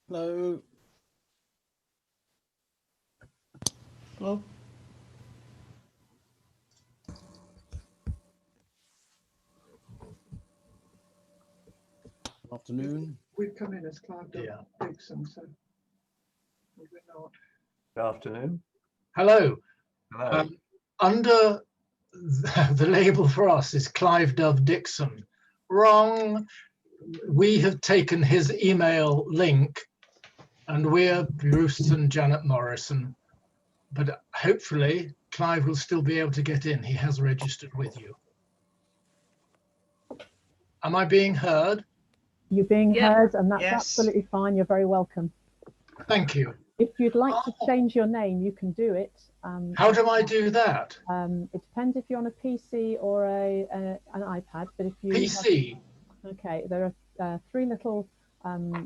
Hello. Hello. Afternoon. We've come in as Clive Dixon, so we're not. Good afternoon. Hello. Hello. Under the label for us is Clive Dove Dixon. Wrong. We have taken his email link and we're Bruce and Janet Morrison. But hopefully Clive will still be able to get in. He has registered with you. Am I being heard? You're being heard, and that's Yes. absolutely fine. You're very welcome. Thank you. If you'd like to change your name, you can do it. How do I do that? It depends if you're on a PC or an iPad. But if you PC. Okay, there are three little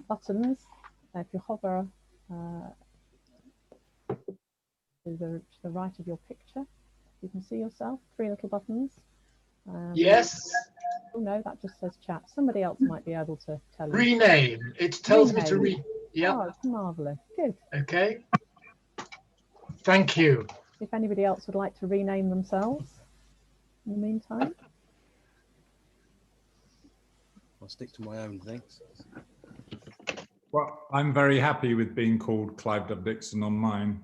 buttons. If you hover to the right of your picture, you can see yourself. Three little buttons. Yes. Oh no, that just says chat. Somebody else might be able to tell you. Rename. It tells me to read. Yeah. Oh, it's marvellous. Good. Okay. Thank you. If anybody else would like to rename themselves in the meantime. I'll stick to my own things. Well, I'm very happy with being called Clive Dove Dixon on mine.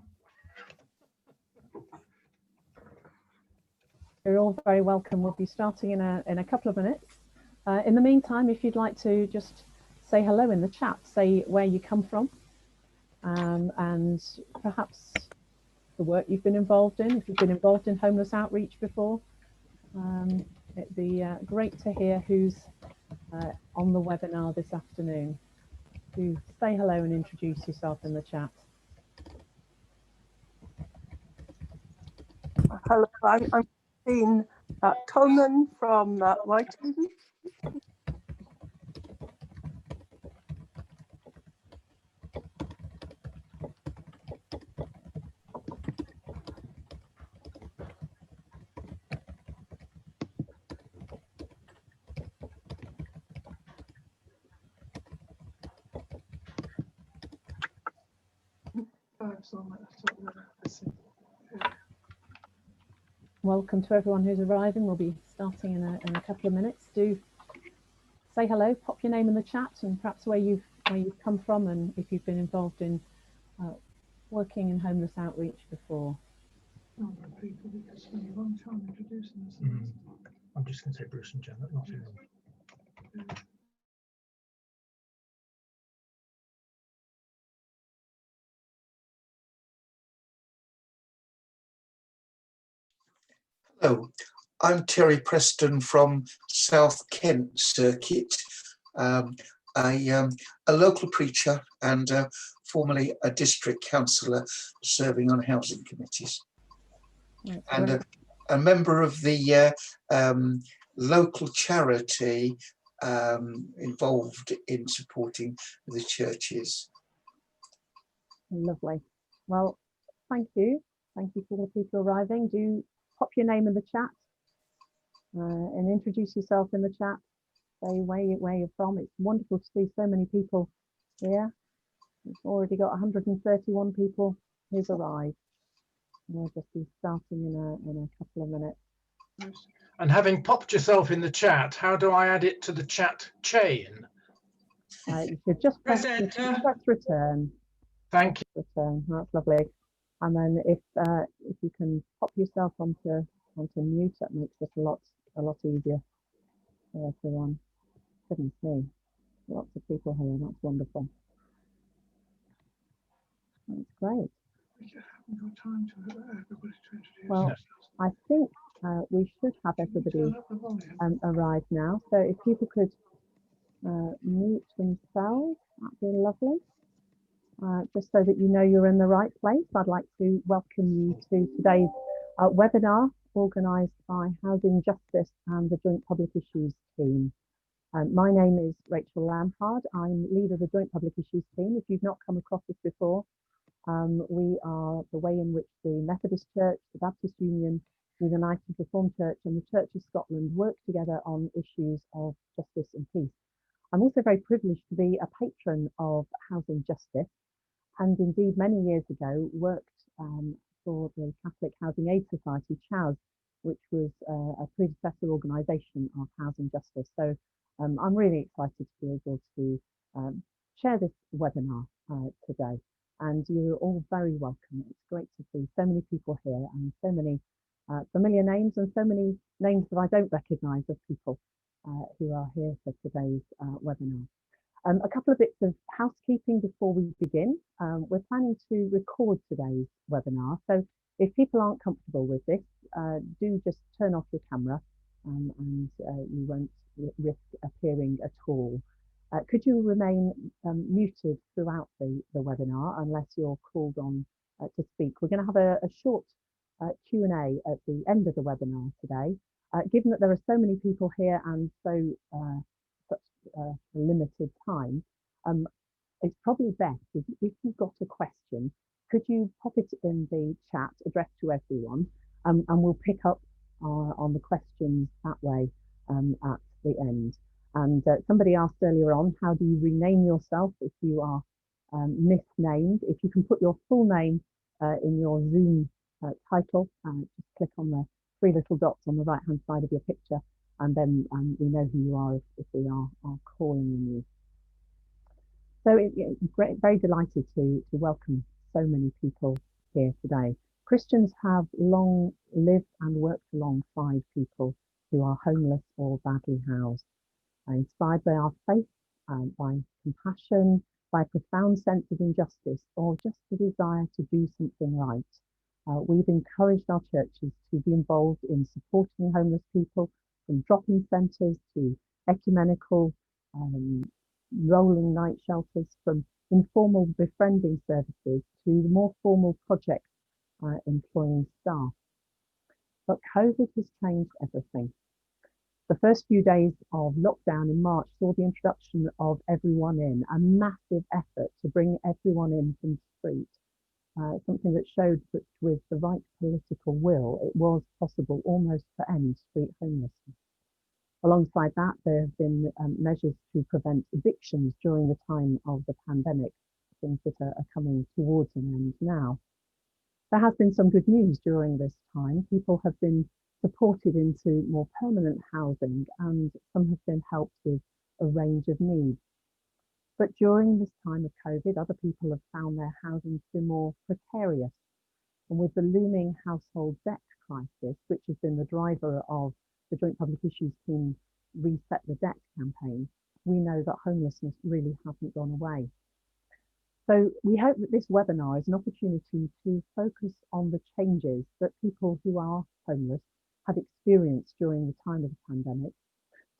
You're all very welcome. We'll be starting in a couple of minutes. In the meantime, if you'd like to just say hello in the chat, say where you come from, and perhaps the work you've been involved in. If you've been involved in homeless outreach before, it'd be great to hear who's on the webinar this afternoon. Do say hello and introduce yourself in the chat. Hello, I'm Christine Coleman from Whitehaven. Welcome to everyone who's arriving. We'll be starting in a couple of minutes. Do say hello, pop your name in the chat, and perhaps where you've come from, and if you've been involved in working in homeless outreach before. I'm just going to say Bruce and Janet, not him. Hello, I'm Terry Preston from South Kent Circuit, a local preacher and formerly a district councillor serving on housing committees. And a member of the local charity involved in supporting the churches. Lovely. Well, thank you. Thank you for the people arriving. Do pop your name in the chat and introduce yourself in the chat. Say where you're from. It's wonderful to see so many people here. We've already got 131 people who've arrived. We'll just be starting in a couple of minutes. And having popped yourself in the chat, how do I add it to the chat chain? You should just press return. Thank you. Return. That's lovely. And then if you can pop yourself onto mute, that makes it a lot easier for everyone. Goodness me, lots of people here. That's wonderful. That's great. Well, I think we should have everybody arrive now. So if people could mute themselves, that'd be lovely. Just so that you know you're in the right place, I'd like to welcome you to today's webinar organised by Housing Justice and the Joint Public Issues team. My name is Rachel Lampard. I'm leader of the Joint Public Issues team. If you've not come across us before, we are the way in which the Methodist Church, the Baptist Union, the United Reformed Church and the Church of Scotland work together on issues of justice and peace. I'm also very privileged to be a patron of Housing Justice, and indeed many years ago worked for the Catholic Housing Aid Society, CHAS, which was a predecessor organisation of Housing Justice. So I'm really excited to be able to share this webinar today. And you're all very welcome. It's great to see so many people here and so many familiar names and so many names that I don't recognise of people who are here for today's webinar. A couple of bits of housekeeping before we begin. We're planning to record today's webinar, so if people aren't comfortable with this, do just turn off your camera and you won't risk appearing at all. Could you remain muted throughout the webinar unless you're called on to speak? We're going to have a short Q&A at the end of the webinar today. Given that there are so many people here and such limited time, it's probably best if you've got a question, could you pop it in the chat addressed to everyone, and we'll pick up on the questions that way at the end. And somebody asked earlier on, how do you rename yourself if you are misnamed? If you can put your full name in your Zoom title, just click on the three little dots on the right hand side of your picture, and then we know who you are if we are calling on you. So it's very delighted to welcome so many people here today. Christians have long lived and worked alongside people who are homeless or badly housed. Inspired by our faith, by compassion, by a profound sense of injustice, or just the desire to do something right. We've encouraged our churches to be involved in supporting homeless people, from drop-in centres to ecumenical rolling night shelters, from informal befriending services to the more formal projects employing staff. But COVID has changed everything. The first few days of lockdown in March saw the introduction of Everyone In, a massive effort to bring everyone in from the street. Something that showed that with the right political will, it was possible almost to end street homelessness. Alongside that, there have been measures to prevent evictions during the time of the pandemic, things that are coming towards an end now. There has been some good news during this time. People have been supported into more permanent housing, and some have been helped with a range of needs. But during this time of COVID, other people have found their housing to be more precarious. And with the looming household debt crisis, which has been the driver of the Joint Public Issues Team Reset the Debt campaign, we know that homelessness really hasn't gone away. So we hope that this webinar is an opportunity to focus on the changes that people who are homeless have experienced during the time of the pandemic,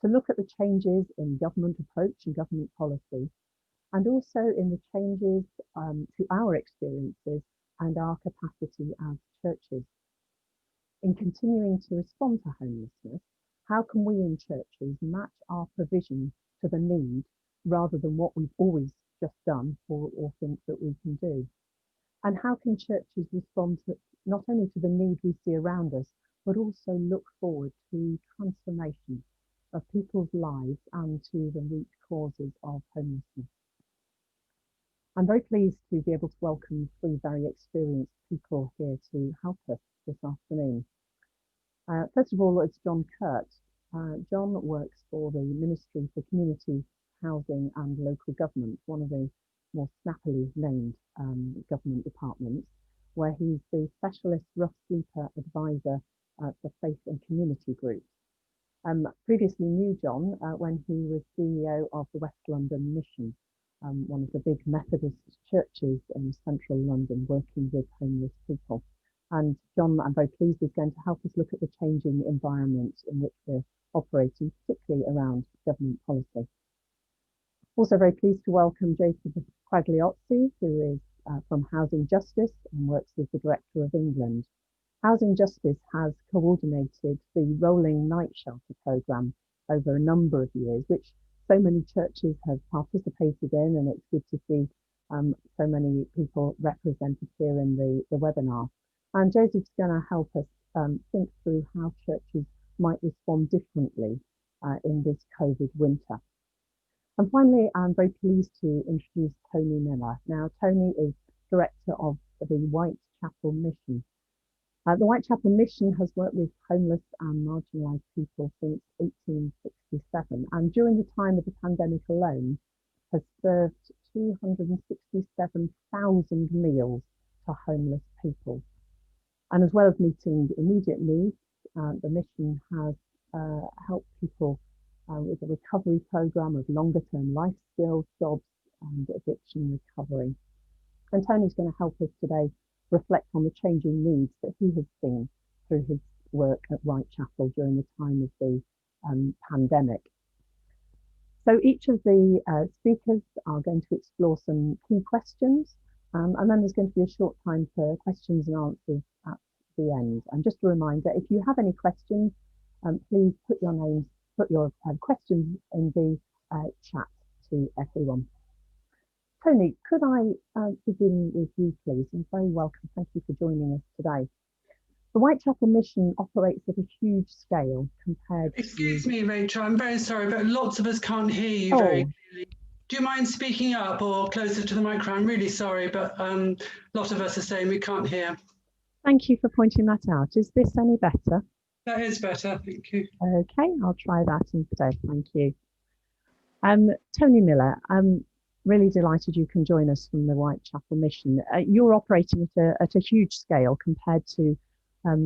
to look at the changes in government approach and government policy, and also in the changes to our experiences and our capacity as churches. In continuing to respond to homelessness, how can we in churches match our provision to the need rather than what we've always just done or think that we can do? And how can churches respond to not only to the need we see around us, but also look forward to transformation of people's lives and to the root causes of homelessness? I'm very pleased to be able to welcome three very experienced people here to help us this afternoon. First of all, it's John Kurt. John works for the Ministry for Community, Housing and Local Government, one of the more snappily named government departments, where he's the Specialist Rough Sleeper Advisor for Faith and Community Groups. Previously knew John when he was CEO of the West London Mission, one of the big Methodist churches in central London working with homeless people. And John, I'm very pleased, is going to help us look at the changing environment in which we're operating, particularly around government policy. Also very pleased to welcome Jacob Quagliatsu, who is from Housing Justice and works as the Director of England. Housing Justice has coordinated the rolling night shelter programme over a number of years, which so many churches have participated in, and it's good to see so many people represented here in the webinar. And Joseph's going to help us think through how churches might respond differently in this COVID winter. And finally, I'm very pleased to introduce Tony Miller. Now, Tony is director of the Whitechapel Mission. The Whitechapel Mission has worked with homeless and marginalised people since 1867, and during the time of the pandemic alone, has served 267,000 meals to homeless people. And as well as meeting immediate needs, the mission has helped people with a recovery programme of longer term life skills, jobs and addiction recovery. And Tony's going to help us today reflect on the changing needs that he has seen through his work at Whitechapel during the time of the pandemic. So each of the speakers are going to explore some key questions, and then there's going to be a short time for questions and answers at the end. And just a reminder, if you have any questions, please put your names, put your questions in the chat to everyone. Tony, could I begin with you, please? You're very welcome. Thank you for joining us today. The Whitechapel Mission operates at a huge scale compared Excuse me, Rachel, I'm very sorry, but lots of us can't hear you very clearly. Do you mind speaking up or closer to the microphone? I'm really sorry, but a lot of us are saying we can't hear. Thank you for pointing that out. Is this any better? That is better, thank you. Okay, I'll try that instead. Thank you. Tony Miller, I'm really delighted you can join us from the Whitechapel Mission. You're operating at a huge scale compared to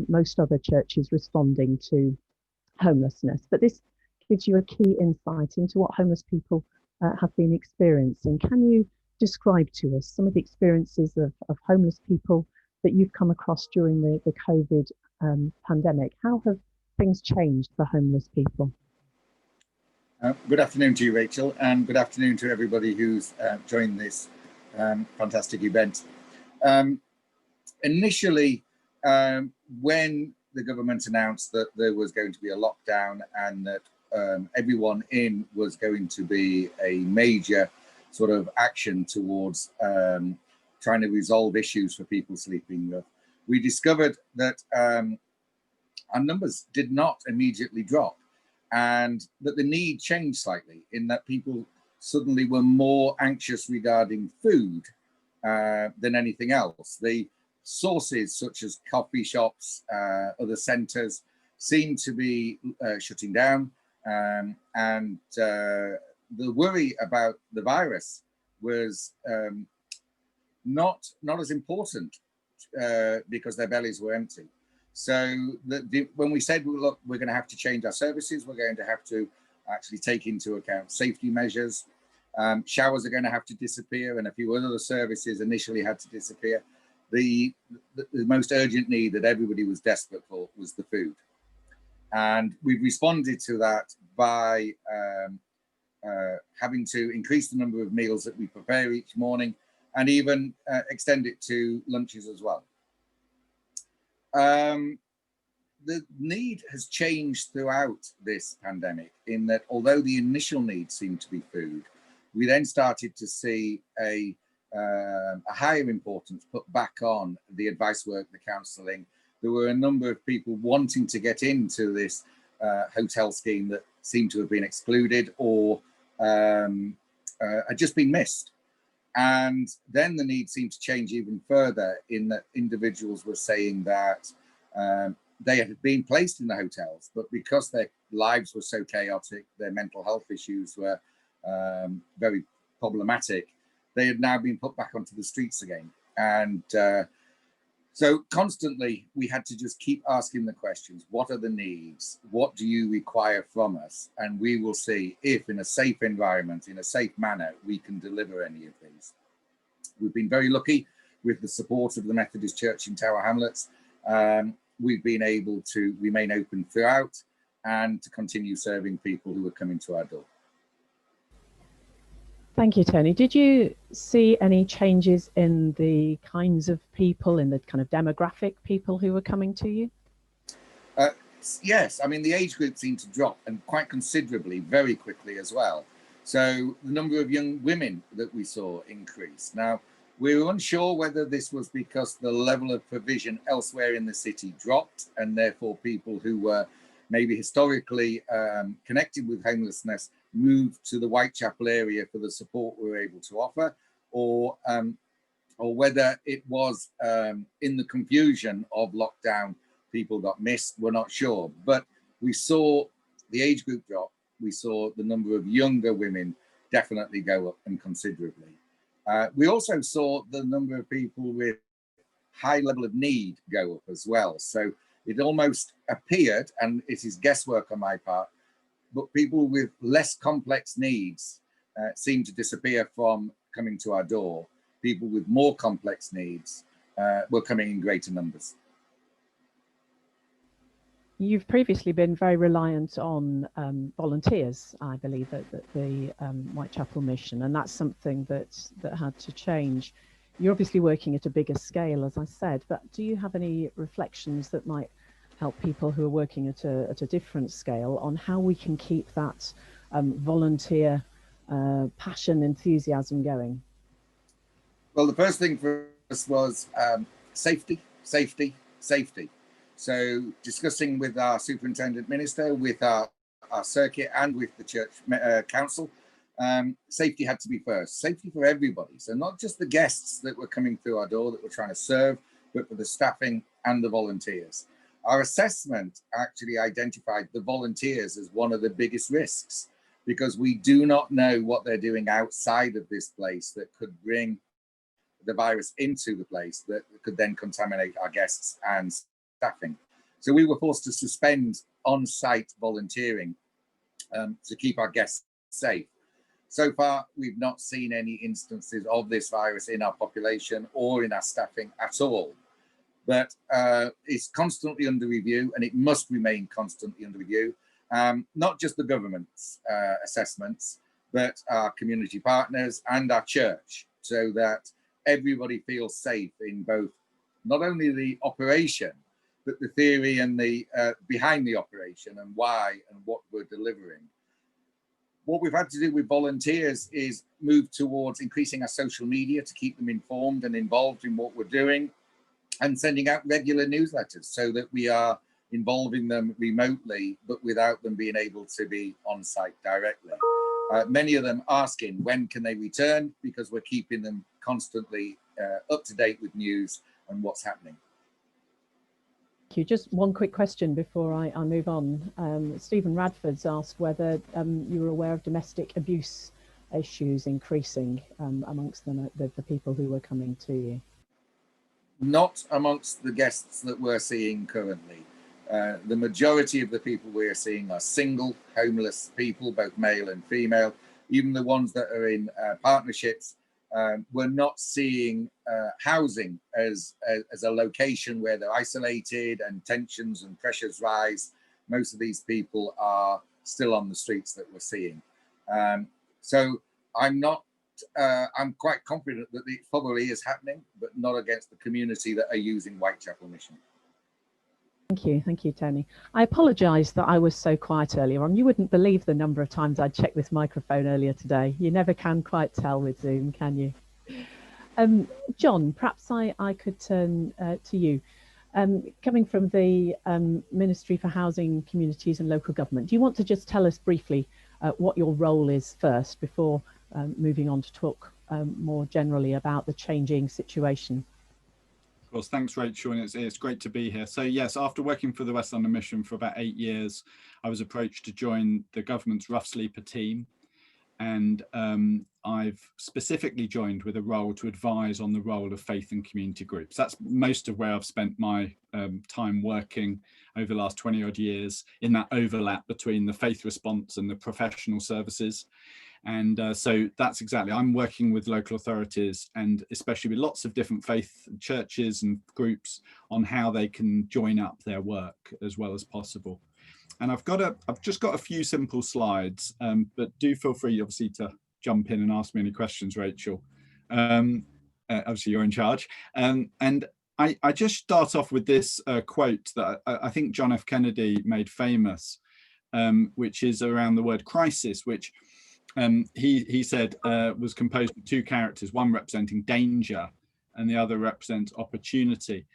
most other churches responding to homelessness, but this gives you a key insight into what homeless people have been experiencing. Can you describe to us some of the experiences of homeless people that you've come across during the COVID pandemic? How have things changed for homeless people? Good afternoon to you, Rachel, and good afternoon to everybody who's joined this fantastic event. Initially, when the government announced that there was going to be a lockdown and that everyone in was going to be a major sort of action towards trying to resolve issues for people sleeping rough, we discovered that our numbers did not immediately drop, and that the need changed slightly in that people suddenly were more anxious regarding food than anything else. The sources such as coffee shops, other centres seemed to be shutting down, and the worry about the virus was not as important because their bellies were empty. So when we said, well, look, we're going to have to change our services, we're going to have to actually take into account safety measures, showers are going to have to disappear, and a few other services initially had to disappear. The most urgent need that everybody was desperate for was the food. And we've responded to that by having to increase the number of meals that we prepare each morning, and even extend it to lunches as well. The need has changed throughout this pandemic in that although the initial need seemed to be food, we then started to see a higher importance put back on the advice work, the counselling. There were a number of people wanting to get into this hotel scheme that seemed to have been excluded or had just been missed. And then the need seemed to change even further in that individuals were saying that they had been placed in the hotels, but because their lives were so chaotic, their mental health issues were very problematic, they had now been put back onto the streets again. And so constantly we had to just keep asking the questions, what are the needs? What do you require from us? And we will see if in a safe environment, in a safe manner, we can deliver any of these. We've been very lucky with the support of the Methodist Church in Tower Hamlets. We've been able to remain open throughout and to continue serving people who are coming to our door. Thank you, Tony. Did you see any changes in the kinds of people, in the kind of demographic people who were coming to you? Yes, I mean, the age group seemed to drop, and quite considerably, very quickly as well. So the number of young women that we saw increased. Now, we were unsure whether this was because the level of provision elsewhere in the city dropped, and therefore people who were maybe historically connected with homelessness moved to the Whitechapel area for the support we were able to offer, or whether it was in the confusion of lockdown, people got missed, we're not sure. But we saw the age group drop. We saw the number of younger women definitely go up and considerably. We also saw the number of people with high level of need go up as well. So it almost appeared, and it is guesswork on my part, but people with less complex needs seem to disappear from coming to our door. People with more complex needs were coming in greater numbers. You've previously been very reliant on volunteers, I believe, at the Whitechapel mission, and that's something that had to change. You're obviously working at a bigger scale, as I said, but do you have any reflections that might help people who are working at a different scale on how we can keep that volunteer passion, enthusiasm going? Well, the first thing for us was safety, safety, safety. So discussing with our superintendent minister, with our circuit and with the church council, safety had to be first. Safety for everybody. So not just the guests that were coming through our door that we're trying to serve, but for the staffing and the volunteers. Our assessment actually identified the volunteers as one of the biggest risks, because we do not know what they're doing outside of this place that could bring the virus into the place that could then contaminate our guests and staffing. So we were forced to suspend on-site volunteering to keep our guests safe. So far, we've not seen any instances of this virus in our population or in our staffing at all. But it's constantly under review, and it must remain constantly under review. Not just the government's assessments, but our community partners and our church, so that everybody feels safe in both not only the operation, but the theory and the behind the operation and why and what we're delivering. What we've had to do with volunteers is move towards increasing our social media to keep them informed and involved in what we're doing, and sending out regular newsletters so that we are involving them remotely, but without them being able to be on site directly. Many of them asking when can they return, because we're keeping them constantly up to date with news and what's happening. Thank you. Just one quick question before I move on. Stephen Radford's asked whether you were aware of domestic abuse issues increasing amongst the people who were coming to you. Not amongst the guests that we're seeing currently. The majority of the people we're seeing are single, homeless people, both male and female. Even the ones that are in partnerships, we're not seeing housing as a location where they're isolated and tensions and pressures rise. Most of these people are still on the streets that we're seeing. So I'm quite confident that it probably is happening, but not against the community that are using Whitechapel Mission. Thank you, Tony. I apologise that I was so quiet earlier on. You wouldn't believe the number of times I checked this microphone earlier today. You never can quite tell with Zoom, can you? John, perhaps I could turn to you. Coming from the Ministry for Housing, Communities and Local Government, do you want to just tell us briefly what your role is first before moving on to talk more generally about the changing situation? Of course, thanks, Rachel, and it's great to be here. So yes, after working for the West London Mission for about 8 years, I was approached to join the government's rough sleeper team, and I've specifically joined with a role to advise on the role of faith and community groups. That's most of where I've spent my time working over the last 20 odd years, in that overlap between the faith response and the professional services. And so that's exactly, I'm working with local authorities and especially with lots of different faith churches and groups on how they can join up their work as well as possible. And I've just got a few simple slides, but do feel free obviously to jump in and ask me any questions, Rachel. Obviously you're in charge. And I just start off with this quote that I think John F. Kennedy made famous, which is around the word crisis, which he said was composed of two characters, one representing danger and the other represents opportunity.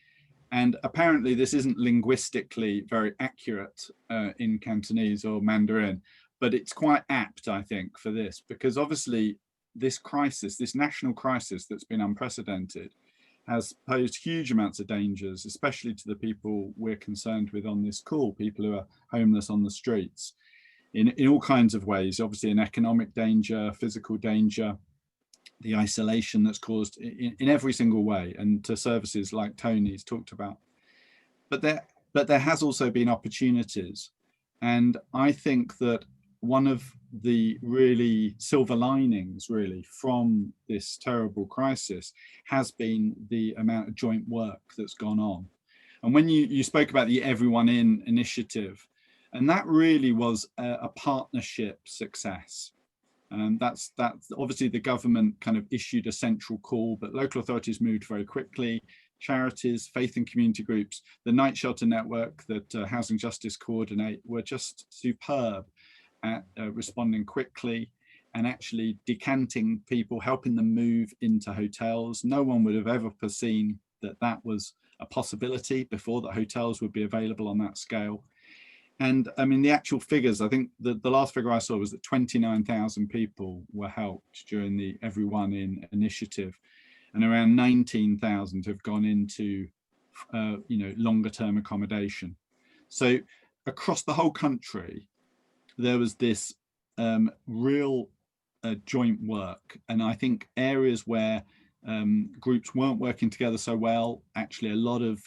And apparently this isn't linguistically very accurate in Cantonese or Mandarin, but it's quite apt, I think, for this, because obviously this crisis, this national crisis that's been unprecedented, has posed huge amounts of dangers, especially to the people we're concerned with on this call, people who are homeless on the streets, in all kinds of ways. Obviously an economic danger, physical danger, the isolation that's caused in every single way, and to services like Tony's talked about. But there has also been opportunities. And I think that one of the really silver linings really from this terrible crisis has been the amount of joint work that's gone on. And when you spoke about the Everyone In initiative, and that really was a partnership success. And that's obviously the government kind of issued a central call, but local authorities moved very quickly. Charities, faith and community groups, the night shelter network that Housing Justice coordinate were just superb at responding quickly and actually decanting people, helping them move into hotels. No one would have ever foreseen that that was a possibility before, that hotels would be available on that scale. And I mean, the actual figures, I think the last figure I saw was that 29,000 people were helped during the Everyone In initiative, and around 19,000 have gone into, longer term accommodation. So across the whole country, there was this real joint work. And I think areas where groups weren't working together so well, actually a lot of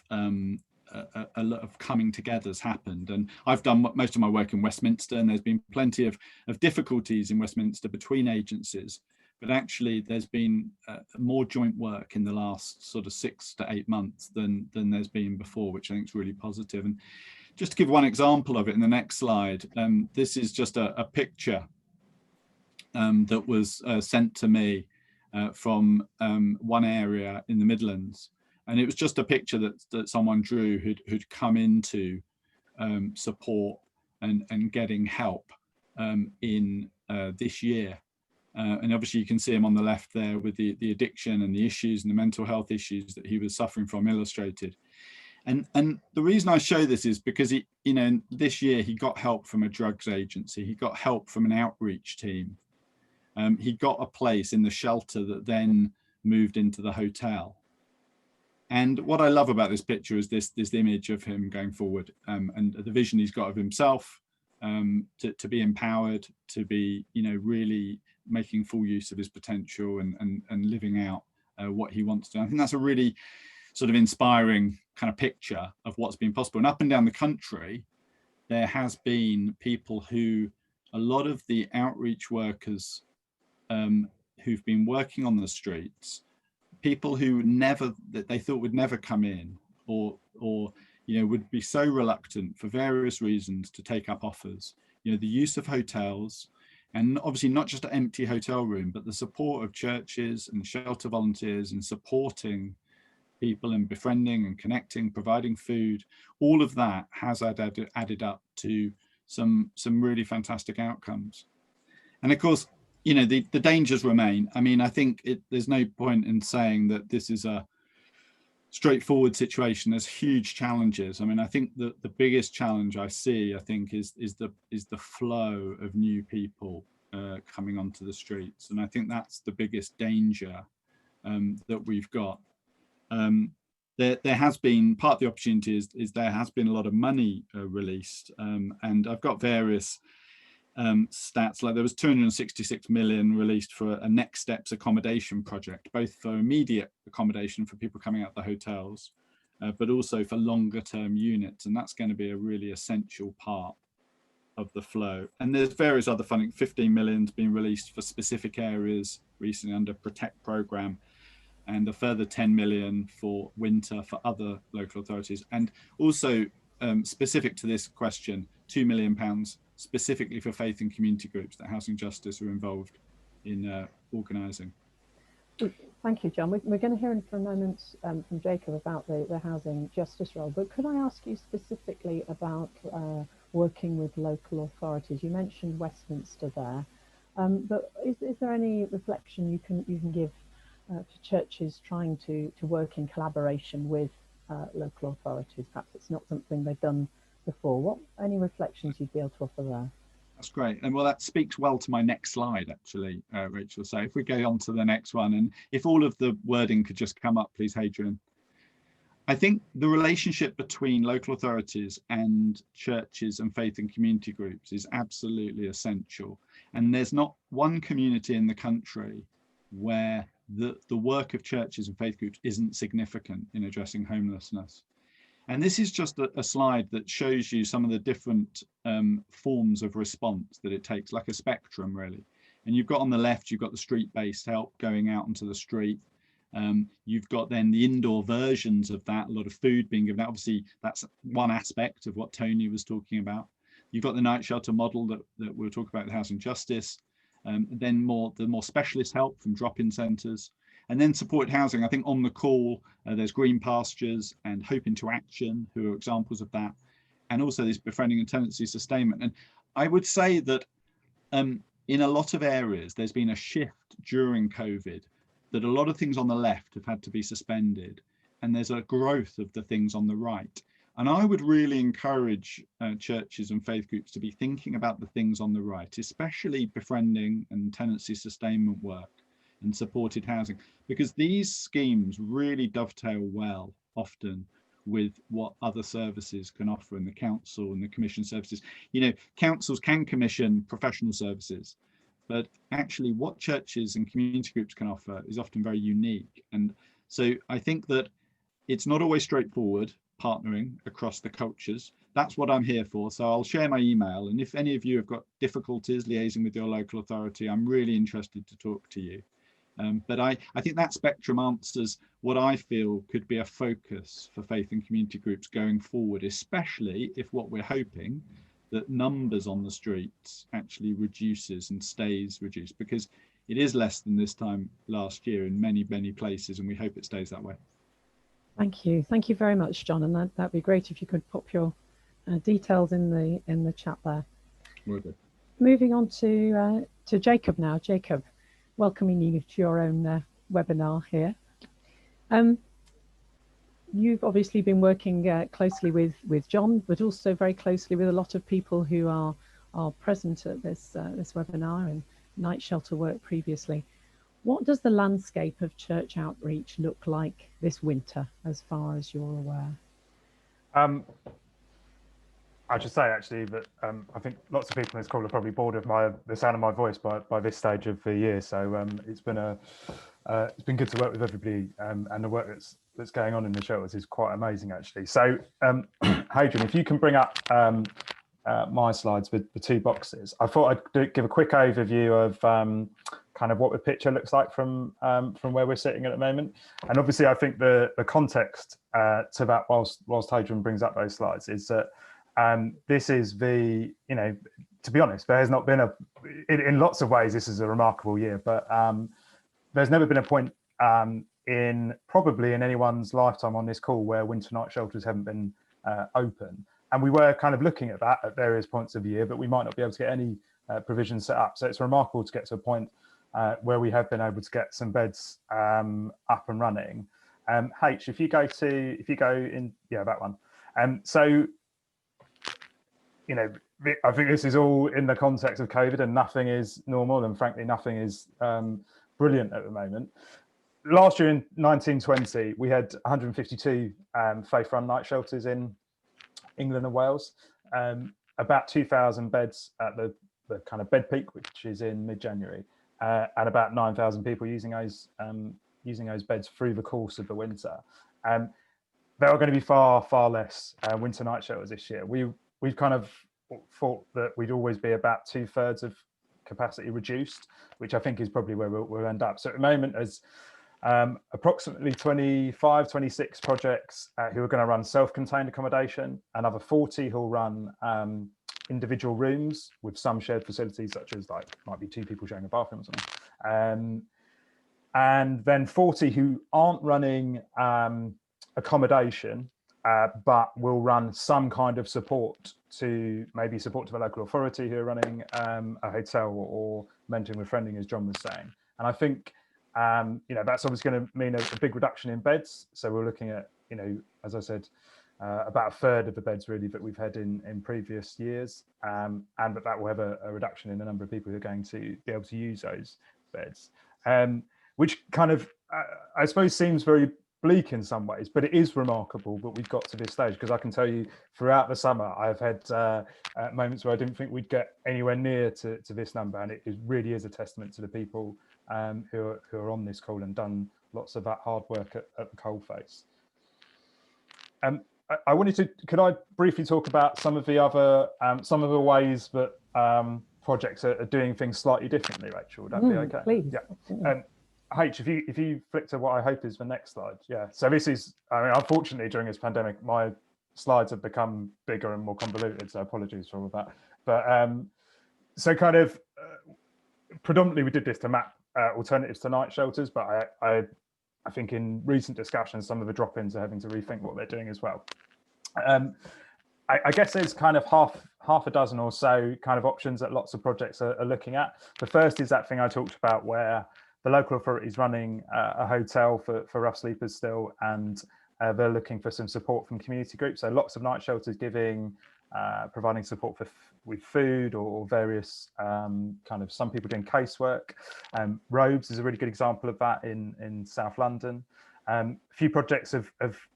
coming together has happened. And I've done most of my work in Westminster, and there's been plenty of difficulties in Westminster between agencies, but actually there's been more joint work in the last sort of 6 to 8 months than there's been before, which I think is really positive. And just to give one example of it in the next slide, this is just a picture that was sent to me from one area in the Midlands. And it was just a picture that someone drew who'd come into support and getting help in this year. And obviously you can see him on the left there with the addiction and the issues and the mental health issues that he was suffering from illustrated. And the reason I show this is because this year he got help from a drugs agency, he got help from an outreach team. He got a place in the shelter that then moved into the hotel. And what I love about this picture is this image of him going forward, and the vision he's got of himself, to be empowered, to be really making full use of his potential and living out what he wants to. I think that's a really sort of inspiring kind of picture of what's been possible. And up and down the country, there has been people who, a lot of the outreach workers who've been working on the streets, people who they thought would never come in, or would be so reluctant for various reasons to take up offers. The use of hotels, and obviously not just an empty hotel room, but the support of churches and shelter volunteers and supporting people and befriending and connecting, providing food, all of that has added up to some really fantastic outcomes. And of course, the dangers remain. I mean, I think there's no point in saying that this is a straightforward situation. There's huge challenges. I mean, I think the biggest challenge I see, I think, is the flow of new people coming onto the streets. And I think that's the biggest danger that we've got. There has been, part of the opportunity is there has been a lot of money released, and I've got various stats, like there was 266 million released for a Next Steps accommodation project, both for immediate accommodation for people coming out of the hotels, but also for longer term units. And that's going to be a really essential part of the flow. And there's various other funding. 15 million's been released for specific areas recently under Protect programme, and a further 10 million for winter for other local authorities. And also specific to this question, £2 million specifically for faith and community groups that Housing Justice are involved in organising. Thank you, John. We're going to hear in for a moment from Jacob about the Housing Justice role, but could I ask you specifically about working with local authorities? You mentioned Westminster there, but is there any reflection you can give to churches trying to work in collaboration with local authorities? Perhaps it's not something they've done before. Any reflections you'd be able to offer there? That's great. And well, that speaks well to my next slide, actually, Rachel. So if we go on to the next one, and if all of the wording could just come up, please, Hadrian. I think the relationship between local authorities and churches and faith and community groups is absolutely essential. And there's not one community in the country where the work of churches and faith groups isn't significant in addressing homelessness. And this is just a slide that shows you some of the different forms of response that it takes, like a spectrum, really. And you've got on the left, you've got the street-based help going out into the street. You've got then the indoor versions of that, a lot of food being given out. Obviously, that's one aspect of what Tony was talking about. You've got the night shelter model that we'll talk about, the Housing Justice. Then the more specialist help from drop-in centres. And then supported housing. I think on the call, there's Green Pastures and Hope into Action, who are examples of that. And also this befriending and tenancy sustainment. And I would say that in a lot of areas, there's been a shift during COVID that a lot of things on the left have had to be suspended. And there's a growth of the things on the right. And I would really encourage churches and faith groups to be thinking about the things on the right, especially befriending and tenancy sustainment work and supported housing, because these schemes really dovetail well often with what other services can offer in the council and the commission services. You know, councils can commission professional services, but actually what churches and community groups can offer is often very unique. And so I think that it's not always straightforward partnering across the cultures. That's what I'm here for. So I'll share my email. And if any of you have got difficulties liaising with your local authority, I'm really interested to talk to you. But I think that spectrum answers what I feel could be a focus for faith and community groups going forward, especially if what we're hoping that numbers on the streets actually reduces and stays reduced, because it is less than this time last year in many, many places, and we hope it stays that way. Thank you. Thank you very much, John. And that'd be great if you could pop your details in the chat there. Will do. Moving on to Jacob now. Jacob, welcoming you to your own webinar here. You've obviously been working closely with John, but also very closely with a lot of people who are present at this webinar and night shelter work previously. What does the landscape of church outreach look like this winter, as far as you're aware? I should say actually that I think lots of people in this call are probably bored of the sound of my voice by this stage of the year. So it's been good to work with everybody, and the work that's going on in the shelters is quite amazing actually. So Hadrian, if you can bring up my slides with the two boxes, I thought I'd give a quick overview of kind of what the picture looks like from where we're sitting at the moment. And obviously I think the context to that, whilst Hadrian brings up those slides, is that this is to be honest, there has not been in lots of ways, this is a remarkable year, but there's never been a point probably in anyone's lifetime on this call where winter night shelters haven't been open. And we were kind of looking at that at various points of the year, but we might not be able to get any provisions set up. So it's remarkable to get to a point where we have been able to get some beds up and running. H, if you go in, yeah, that one. So, I think this is all in the context of COVID, and nothing is normal, and frankly, nothing is brilliant at the moment. Last year in 1920, we had 152 faith-run night shelters in England and Wales, about 2,000 beds at the kind of bed peak, which is in mid-January, and about 9,000 people using those beds through the course of the winter. There are going to be far, far less winter night shelters this year. We've kind of thought that we'd always be about 2/3 of capacity reduced, which I think is probably where we'll end up. So at the moment, there's approximately 25, 26 projects who are going to run self-contained accommodation, another 40 who'll run individual rooms with some shared facilities, such as might be 2 people sharing a bathroom or something. And then 40 who aren't running accommodation, but will run some kind of support to the local authority who are running a hotel or mentoring with friending, as John was saying. And I think that's obviously going to mean a big reduction in beds. So we're looking at, as I said, about a third of the beds really that we've had in previous years, and that will have a reduction in the number of people who are going to be able to use those beds, which kind of I suppose seems very bleak in some ways, but it is remarkable that we've got to this stage, because I can tell you throughout the summer I've had moments where I didn't think we'd get anywhere near to this number, and it really is a testament to the people who are on this call and done lots of that hard work at the coalface. I wanted to, could I briefly talk about some of the other, some of the ways that projects are doing things slightly differently, Rachel? Would that be okay? Please. Yeah. H, if you flick to what I hope is the next slide. Yeah. So this is, I mean, unfortunately during this pandemic, my slides have become bigger and more convoluted. So apologies for all of that. But so kind of predominantly we did this to map alternatives to night shelters, but I think in recent discussions, some of the drop-ins are having to rethink what they're doing as well. I guess there's kind of half a dozen or so kind of options that lots of projects are looking at. The first is that thing I talked about where the local authority is running a hotel for rough sleepers still, and they're looking for some support from community groups. So lots of night shelters providing support with food or various kind of, some people doing casework. Robes is a really good example of that in South London. A few projects have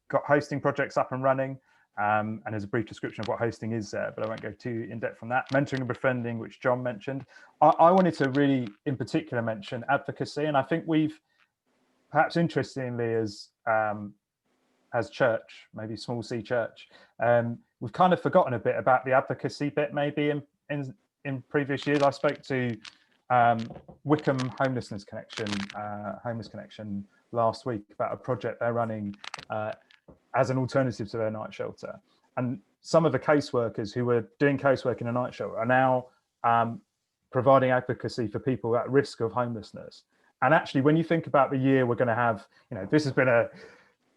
got hosting projects up and running, and there's a brief description of what hosting is there, but I won't go too in depth on that. Mentoring and befriending, which John mentioned. I wanted to really in particular mention advocacy, and I think we've perhaps interestingly as church, maybe small c church, we've kind of forgotten a bit about the advocacy bit maybe in previous years. I spoke to Wickham Homeless Connection last week about a project they're running as an alternative to their night shelter. And some of the caseworkers who were doing casework in a night shelter are now providing advocacy for people at risk of homelessness. And actually, when you think about the year we're going to have, you know, this has been a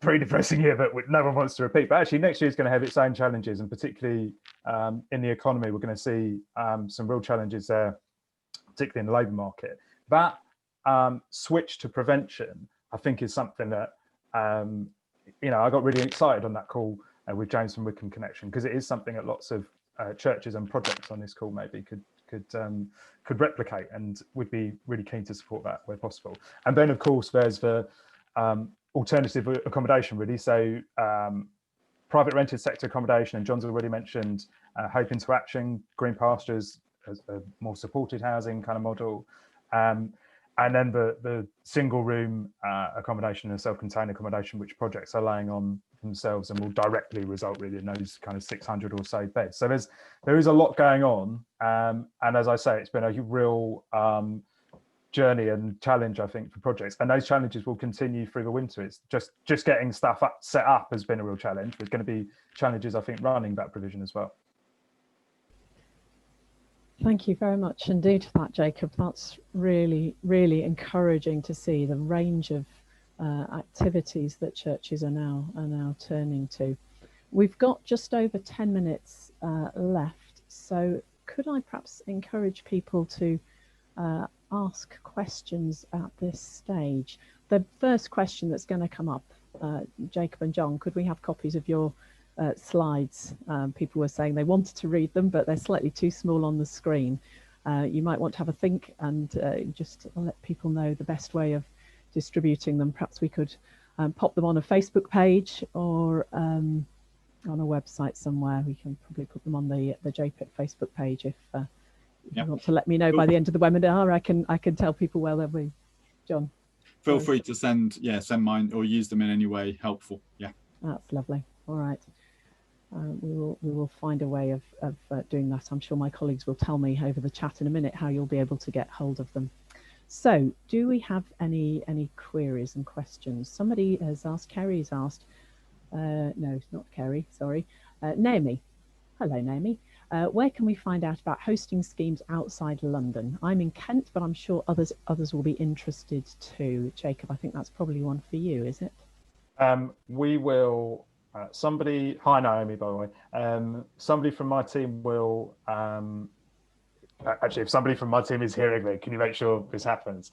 pretty depressing year that no one wants to repeat, but actually next year is going to have its own challenges, and particularly in the economy, we're going to see some real challenges there, particularly in the labour market. That switch to prevention, I think, is something that, you know, I got really excited on that call with James from Wickham Connection, because it is something that lots of churches and projects on this call maybe could replicate, and would be really keen to support that where possible. And then of course there's the alternative accommodation really. So private rented sector accommodation, and John's already mentioned Hope into Action, Green Pastures as a more supported housing kind of model. And then the single room accommodation and self-contained accommodation, which projects are laying on themselves and will directly result really in those kind of 600 or so beds. So there is a lot going on. And as I say, it's been a real journey and challenge, I think, for projects. And those challenges will continue through the winter. It's just getting stuff set up has been a real challenge. There's going to be challenges, I think, running that provision as well. Thank you very much indeed for that, Jacob. That's really, really encouraging to see the range of activities that churches are now turning to. We've got just over 10 minutes left, so could I perhaps encourage people to ask questions at this stage? The first question that's going to come up, Jacob and John, could we have copies of your slides? People were saying they wanted to read them, but they're slightly too small on the screen. You might want to have a think and just let people know the best way of distributing them. Perhaps we could pop them on a Facebook page or on a website somewhere. We can probably put them on the JPIT Facebook page if you want to let me know by the end of the webinar. I can tell people where they'll be. John, feel free to send mine or use them in any way helpful. Yeah, that's lovely. All right. We will find a way of doing that. I'm sure my colleagues will tell me over the chat in a minute how you'll be able to get hold of them. So do we have any queries and questions? Somebody has asked, Kerry's asked, no, not Kerry, sorry, Naomi. Hello, Naomi. Where can we find out about hosting schemes outside London? I'm in Kent, but I'm sure others will be interested too. Jacob, I think that's probably one for you, is it? We will. Hi Naomi, by the way. Somebody from my team will, actually, if somebody from my team is hearing me, can you make sure this happens?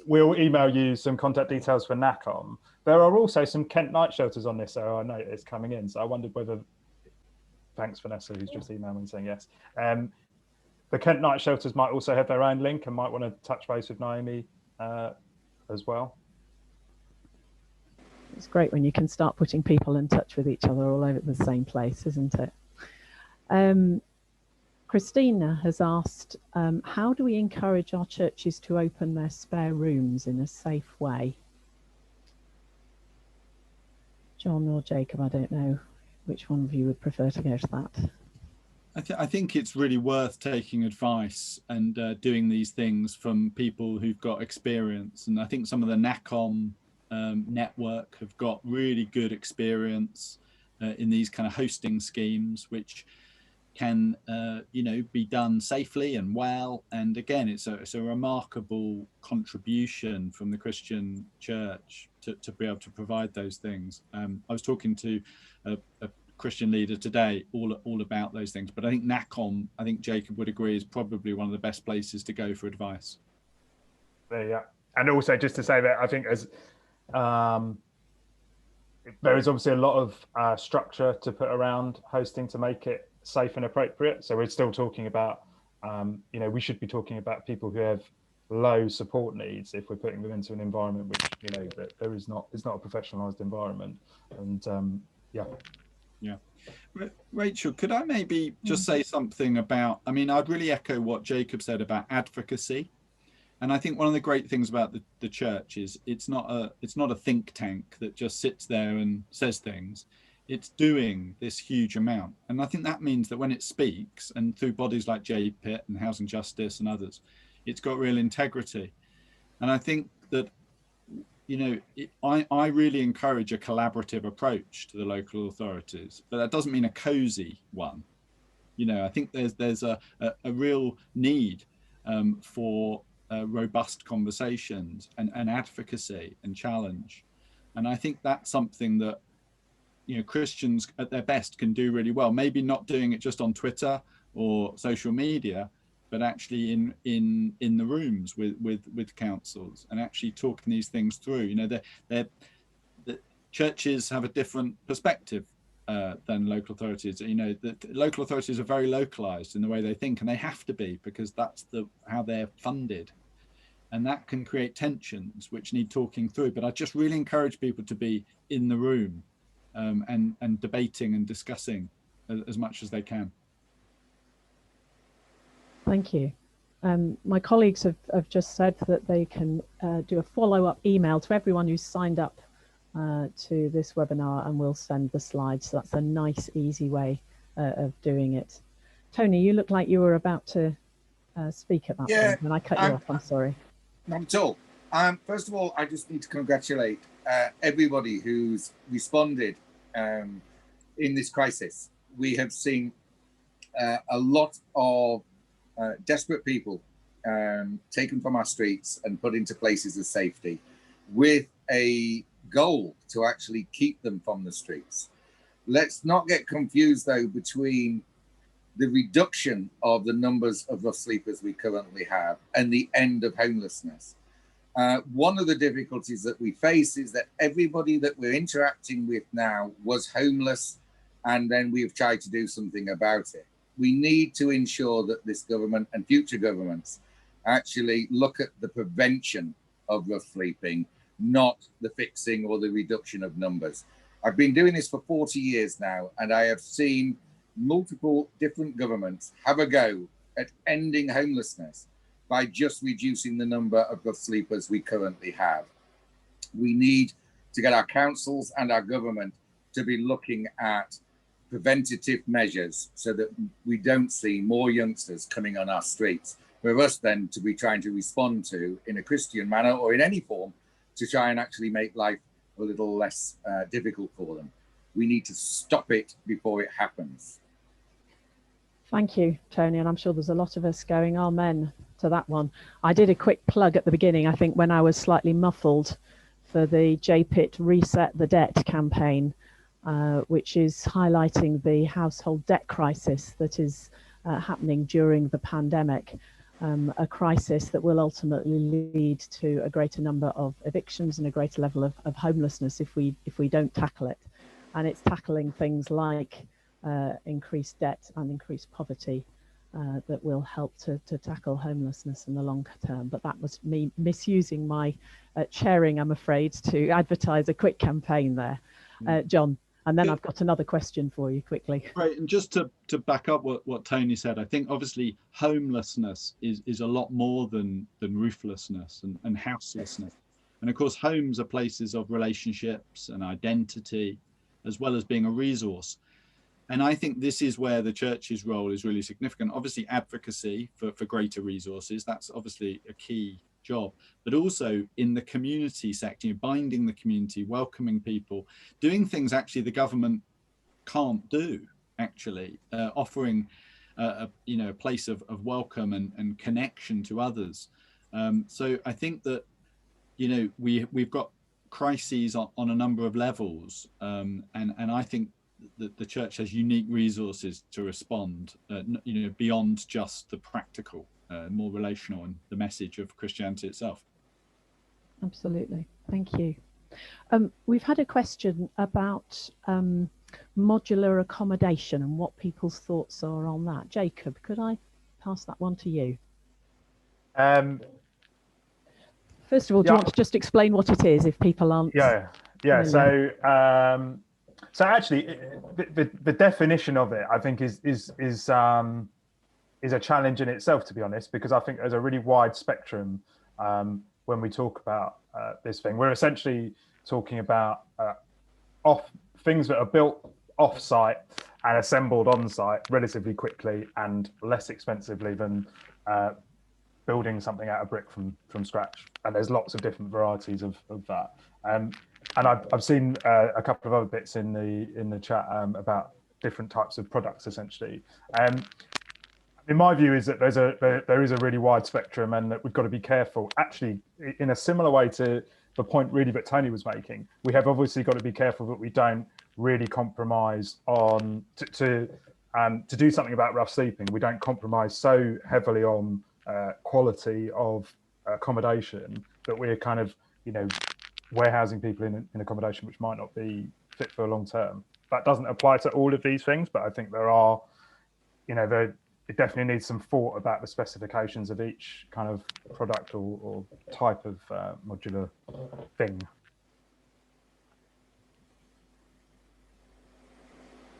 we'll email you some contact details for NACOM. There are also some Kent night shelters on this, so I know it's coming in. So I wondered whether, thanks Vanessa, who's just emailed me saying yes. The Kent night shelters might also have their own link and might want to touch base with Naomi as well. It's great when you can start putting people in touch with each other all over the same place, isn't it? Christina has asked, how do we encourage our churches to open their spare rooms in a safe way? John or Jacob, I don't know which one of you would prefer to go to that. I think it's really worth taking advice and doing these things from people who've got experience. And I think some of the NACOM network have got really good experience in these kind of hosting schemes, which can be done safely and well. And again, it's a remarkable contribution from the Christian church to be able to provide those things. I was talking to a Christian leader today all about those things, but I think NACOM, I think Jacob would agree, is probably one of the best places to go for advice. Yeah, and also just to say that I think as there is obviously a lot of structure to put around hosting to make it safe and appropriate. So we're still talking about, we should be talking about people who have low support needs if we're putting them into an environment which, that there is not, it's not a professionalized environment. And yeah. Rachel, could I maybe just say something about, I'd really echo what Jacob said about advocacy. And I think one of the great things about the church is it's not a think tank that just sits there and says things. It's doing this huge amount. And I think that means that when it speaks, and through bodies like JPIT and Housing Justice and others, it's got real integrity. And I think that, I really encourage a collaborative approach to the local authorities, but that doesn't mean a cozy one. I think there's a real need for robust conversations and advocacy and challenge. And I think that's something that Christians at their best can do really well. Maybe not doing it just on Twitter or social media, but actually in the rooms with councils and actually talking these things through. The churches have a different perspective than local authorities. The local authorities are very localized in the way they think, and they have to be, because that's how they're funded. And that can create tensions which need talking through. But I just really encourage people to be in the room and debating and discussing as much as they can. Thank you. My colleagues have just said that they can do a follow-up email to everyone who's signed up to this webinar, and we'll send the slides. So that's a nice, easy way of doing it. Tony, you look like you were about to speak at that point, and I cut you off. I'm sorry. Not at all. First of all, I just need to congratulate everybody who's responded in this crisis. We have seen a lot of desperate people taken from our streets and put into places of safety with a goal to actually keep them from the streets. Let's not get confused, though, between the reduction of the numbers of rough sleepers we currently have and the end of homelessness. One of the difficulties that we face is that everybody that we're interacting with now was homeless, and then we've tried to do something about it. We need to ensure that this government and future governments actually look at the prevention of rough sleeping, not the fixing or the reduction of numbers. I've been doing this for 40 years now, and I have seen multiple different governments have a go at ending homelessness by just reducing the number of rough sleepers we currently have. We need to get our councils and our government to be looking at preventative measures so that we don't see more youngsters coming on our streets, for us then to be trying to respond to in a Christian manner or in any form to try and actually make life a little less difficult for them. We need to stop it before it happens. Thank you, Tony, and I'm sure there's a lot of us going amen to that one. I did a quick plug at the beginning, I think, when I was slightly muffled, for the JPIT Reset the Debt campaign, which is highlighting the household debt crisis that is happening during the pandemic. a crisis that will ultimately lead to a greater number of evictions and a greater level of homelessness if we don't tackle it. And it's tackling things like increased debt and increased poverty that will help to tackle homelessness in the longer term. But that was me misusing my chairing, I'm afraid, to advertise a quick campaign there. John, and then I've got another question for you quickly. Right, and just to back up what Tony said, I think obviously homelessness is a lot more than rooflessness and houselessness. And of course, homes are places of relationships and identity, as well as being a resource. And I think this is where the church's role is really significant. Obviously, advocacy for greater resources, that's obviously a key job, but also in the community sector, binding the community, welcoming people, doing things actually the government can't do, actually, offering a place of welcome and connection to others. So I think that, we've got crises on a number of levels, and I think that the church has unique resources to respond, beyond just the practical, more relational, and the message of Christianity itself. Absolutely, thank you. We've had a question about modular accommodation and what people's thoughts are on that. Jacob, could I pass that one to you? First of all, do you want to just explain what it is if people aren't? Yeah. So actually, the definition of it, I think, is a challenge in itself, to be honest, because I think there's a really wide spectrum when we talk about this thing. We're essentially talking about things that are built off-site and assembled on-site relatively quickly and less expensively than building something out of brick from scratch. And there's lots of different varieties of that. And I've seen a couple of other bits in the chat about different types of products, essentially. In my view, is that there is a really wide spectrum, and that we've got to be careful. Actually, in a similar way to the point really that Tony was making, we have obviously got to be careful that we don't really compromise on to do something about rough sleeping. We don't compromise so heavily on quality of accommodation that we're kind of warehousing people in accommodation which might not be fit for long term. That doesn't apply to all of these things, but I think there are, it definitely needs some thought about the specifications of each kind of product or type of modular thing.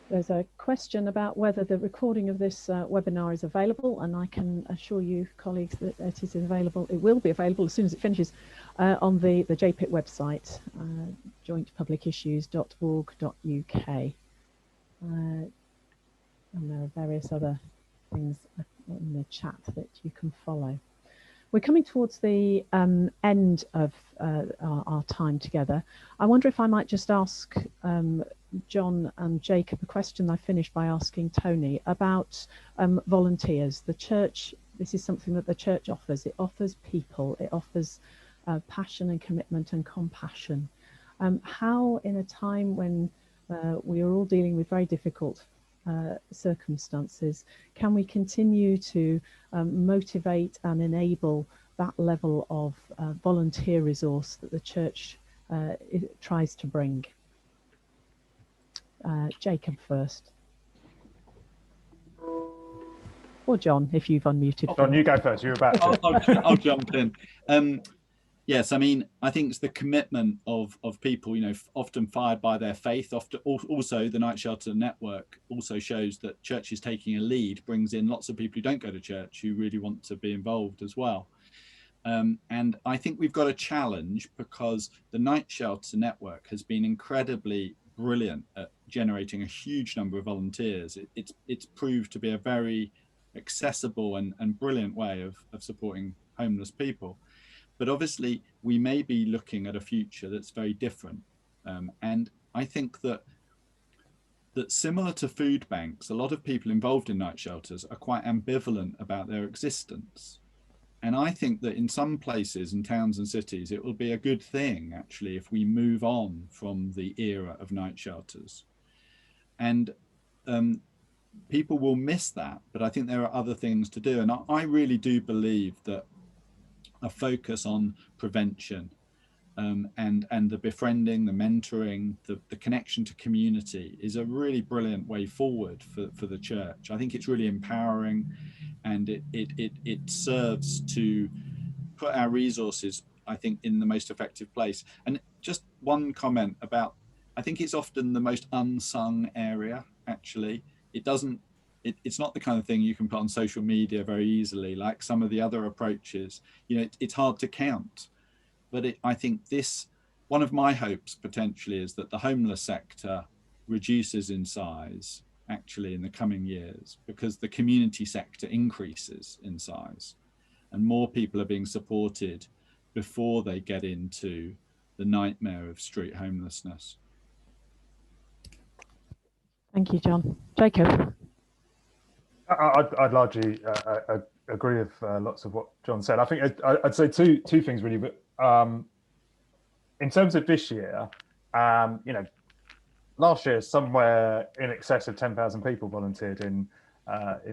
There's a question about whether the recording of this webinar is available, and I can assure you, colleagues, that it is available. It will be available as soon as it finishes on the JPIT website, jointpublicissues.org.uk. And there are various other things in the chat that you can follow. We're coming towards the end of our time together. I wonder if I might just ask John and Jacob a question I finished by asking Tony about volunteers. The church, this is something that the church offers. It offers people, it offers passion and commitment and compassion. How, in a time when we are all dealing with very difficult circumstances, can we continue to motivate and enable that level of volunteer resource that the church tries to bring? Jacob first. Or John, if you've unmuted. John, you go first. You're about to. I'll jump in. Yes, I mean, I think it's the commitment of people, often fired by their faith. Often, also, the Night Shelter Network also shows that churches taking a lead brings in lots of people who don't go to church who really want to be involved as well. And I think we've got a challenge because the Night Shelter Network has been incredibly brilliant at generating a huge number of volunteers. It's proved to be a very accessible and brilliant way of supporting homeless people. But obviously, we may be looking at a future that's very different. And I think that similar to food banks, a lot of people involved in night shelters are quite ambivalent about their existence. And I think that in some places, in towns and cities, it will be a good thing, actually, if we move on from the era of night shelters. And people will miss that, but I think there are other things to do. And I really do believe that a focus on prevention and the befriending, the mentoring, the connection to community is a really brilliant way forward for the church. I think it's really empowering, and it serves to put our resources, I think, in the most effective place. And just one comment about, I think it's often the most unsung area, actually. It's not the kind of thing you can put on social media very easily, like some of the other approaches. You know, it's hard to count. But I think one of my hopes potentially is that the homeless sector reduces in size actually in the coming years, because the community sector increases in size and more people are being supported before they get into the nightmare of street homelessness. Thank you, John. Jacob. I'd largely agree with lots of what John said. I think I'd say two things really. But in terms of this year, you know, last year somewhere in excess of 10,000 people volunteered in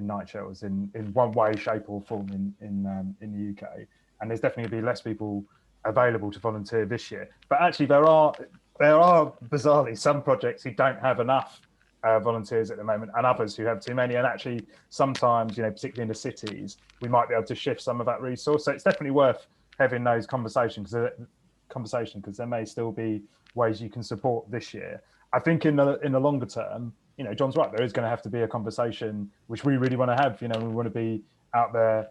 night shelters in one way, shape, or form in the UK, and there's definitely going to be less people available to volunteer this year. But actually, there are bizarrely some projects who don't have enough volunteers at the moment, and others who have too many. And actually, sometimes, you know, particularly in the cities, we might be able to shift some of that resource. So it's definitely worth having those conversations because there may still be ways you can support this year. I think in the longer term, you know, John's right. There is going to have to be a conversation which we really want to have. You know, we want to be out there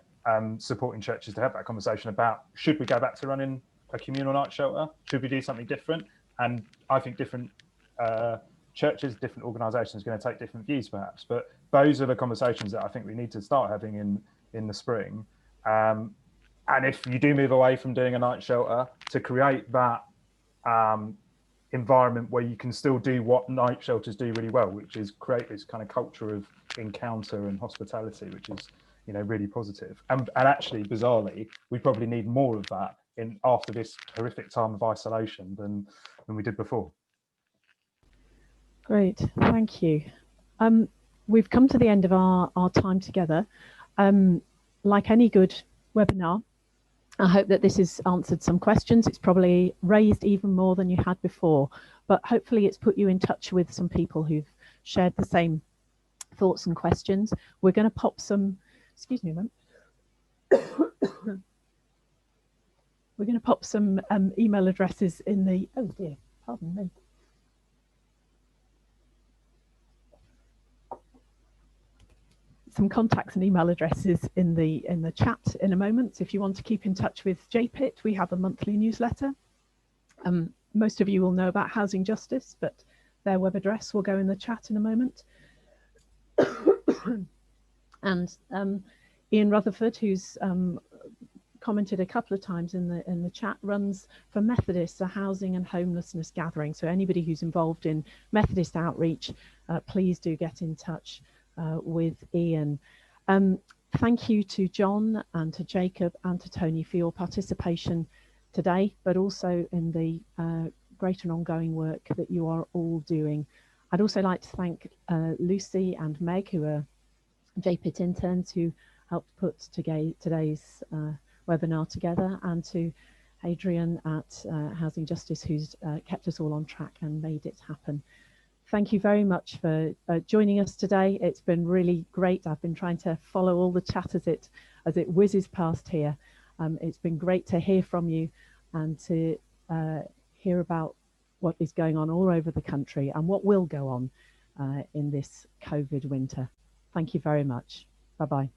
supporting churches to have that conversation about, should we go back to running a communal night shelter? Should we do something different? And I think different churches, different organisations are going to take different views, perhaps. But those are the conversations that I think we need to start having in the spring. And if you do move away from doing a night shelter, to create that environment where you can still do what night shelters do really well, which is create this kind of culture of encounter and hospitality, which is, you know, really positive. And actually, bizarrely, we probably need more of that after this horrific time of isolation than we did before. Great, thank you. We've come to the end of our time together. Like any good webinar, I hope that this has answered some questions. It's probably raised even more than you had before, but hopefully it's put you in touch with some people who've shared the same thoughts and questions. We're going to pop some, excuse me a moment. We're going to pop some email addresses in the, oh dear, pardon me. Some contacts and email addresses in the chat in a moment. If you want to keep in touch with JPIT, we have a monthly newsletter. Most of you will know about housing justice, but their web address will go in the chat in a moment. And Ian Rutherford, who's commented a couple of times in the chat, runs for Methodists a housing and homelessness gathering. So anybody who's involved in Methodist outreach, please do get in touch with Ian. Thank you to John and to Jacob and to Tony for your participation today, but also in the great and ongoing work that you are all doing. I'd also like to thank Lucy and Meg, who are JPIT interns who helped put today's webinar together, and to Adrian at Housing Justice, who's kept us all on track and made it happen. Thank you very much for joining us today. It's been really great. I've been trying to follow all the chat as it whizzes past here. It's been great to hear from you and to hear about what is going on all over the country and what will go on in this COVID winter. Thank you very much. Bye-bye.